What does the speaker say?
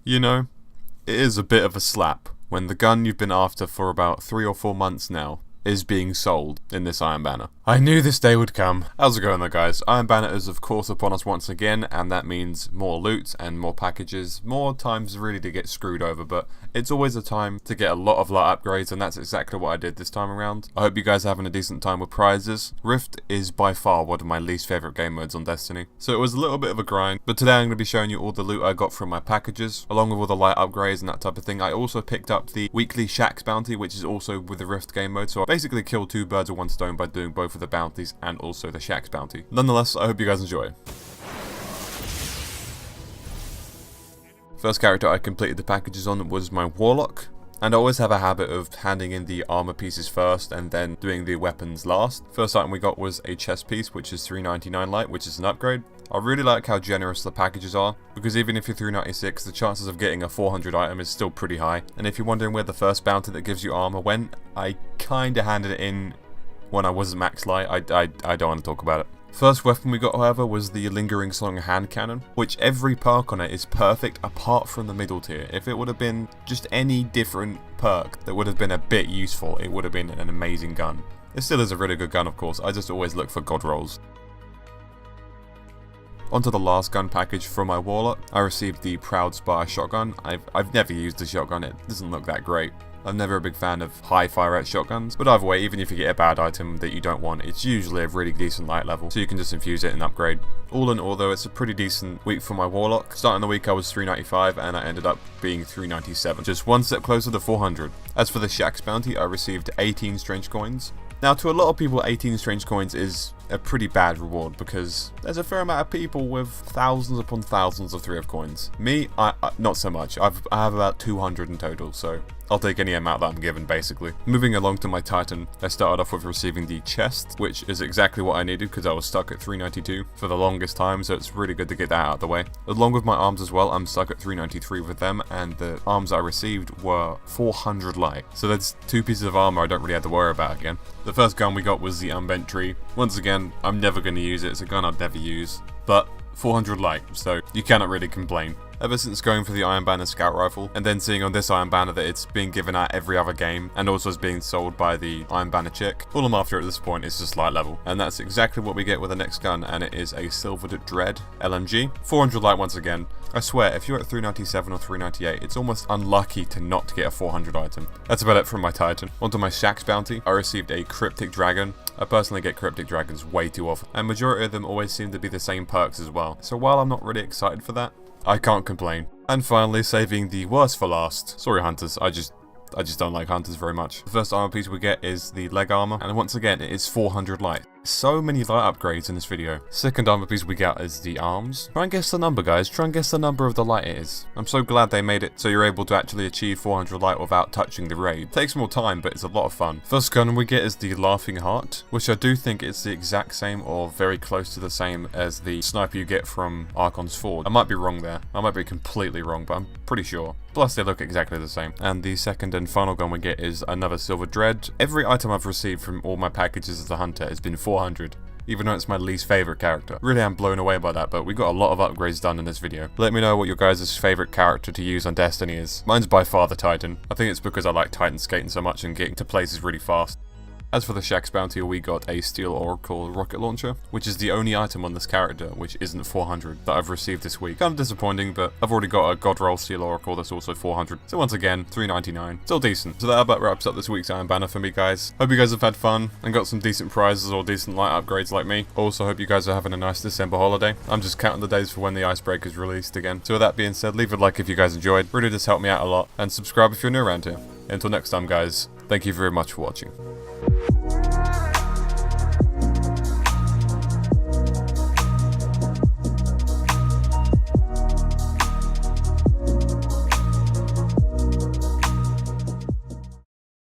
You know, it is a bit of a slap when the gun you've been after for about 3 or 4 months now is being sold in this Iron Banner. I knew this day would come. How's it going though, guys? Iron Banner is of course upon us once again, and that means more loot and more packages, more times really to get screwed over, but it's always a time to get a lot of light upgrades, and that's exactly what I did this time around. I hope you guys are having a decent time with prizes. Rift is by far one of my least favourite game modes on Destiny, so it was a little bit of a grind, but today I'm going to be showing you all the loot I got from my packages, along with all the light upgrades and that type of thing. I also picked up the weekly Shaxx bounty, which is also with the Rift game mode, so I basically killed 2 birds with 1 stone by doing both of the bounties and also the Shaxx bounty. Nonetheless, I hope you guys enjoy. First character I completed the packages on was my Warlock, and I always have a habit of handing in the armor pieces first and then doing the weapons last. First item we got was a chest piece, which is 399 light, which is an upgrade. I really like how generous the packages are, because even if you're 396, the chances of getting a 400 item is still pretty high. And if you're wondering where the first bounty that gives you armor went, I kinda handed it in when I wasn't max light. I don't want to talk about it. First weapon we got, however, was the Lingering Song hand cannon, which every perk on it is perfect apart from the middle tier. If it would have been just any different perk that would have been a bit useful, it would have been an amazing gun. It still is a really good gun, of course. I just always look for god rolls. Onto the last gun package from my Warlock. I received the Proud Spire shotgun. I've never used the shotgun, it doesn't look that great. I'm never a big fan of high fire rate shotguns, but either way, even if you get a bad item that you don't want, it's usually a really decent light level, so you can just infuse it and upgrade. All in all though, it's a pretty decent week for my Warlock. Starting the week I was 395 and I ended up being 397, just one step closer to 400. As for the Shaxx bounty, I received 18 strange coins. Now, to a lot of people, 18 strange coins is a pretty bad reward because there's a fair amount of people with thousands upon thousands of 3 of coins. Me, I not so much. I have about 200 in total, so I'll take any amount that I'm given, basically. Moving along to my Titan, I started off with receiving the chest, which is exactly what I needed because I was stuck at 392 for the longest time, so it's really good to get that out of the way. Along with my arms as well, I'm stuck at 393 with them, and the arms I received were 400 light. So that's 2 pieces of armor I don't really have to worry about again. The first gun we got was the Unbent Tree. Once again, I'm never going to use it, it's a gun I'd never use, but 400 light, so you cannot really complain. Ever since going for the Iron Banner Scout Rifle, and then seeing on this Iron Banner that it's being given out every other game, and also is being sold by the Iron Banner chick, all I'm after at this point is just light level. And that's exactly what we get with the next gun, and it is a Silvered Dread LMG. 400 light once again. I swear, if you're at 397 or 398, it's almost unlucky to not get a 400 item. That's about it from my Titan. Onto my Shaxx bounty, I received a Cryptic Dragon. I personally get Cryptic Dragons way too often, and majority of them always seem to be the same perks as well. So while I'm not really excited for that, I can't complain. And finally, saving the worst for last. Sorry hunters, I just don't like hunters very much. The first armor piece we get is the leg armor, and once again it is 400 light. So many light upgrades in this video. Second armor piece we get is the arms. Try and guess the number, guys. Try and guess the number of the light it is. I'm so glad they made it so you're able to actually achieve 400 light without touching the raid. Takes more time, but it's a lot of fun. First gun we get is the Laughing Heart, which I do think is the exact same or very close to the same as the sniper you get from Archon's Forge. I might be wrong there. I might be completely wrong, but I'm pretty sure. Plus they look exactly the same. And the second and final gun we get is another Silver Dread. Every item I've received from all my packages as a hunter has been 400. Even though it's my least favourite character. Really am blown away by that, but we got a lot of upgrades done in this video. Let me know what your guys' favourite character to use on Destiny is. Mine's by far the Titan. I think it's because I like Titan skating so much and getting to places really fast. As for the Shaxx bounty, we got a Steel Oracle rocket launcher, which is the only item on this character which isn't 400 that I've received this week. Kind of disappointing, but I've already got a God Roll Steel Oracle that's also 400. So once again, 399. Still decent. So that about wraps up this week's Iron Banner for me, guys. Hope you guys have had fun and got some decent prizes or decent light upgrades like me. Also hope you guys are having a nice December holiday. I'm just counting the days for when the icebreaker is released again. So with that being said, leave a like if you guys enjoyed. Really does help me out a lot. And subscribe if you're new around here. Until next time, guys, thank you very much for watching.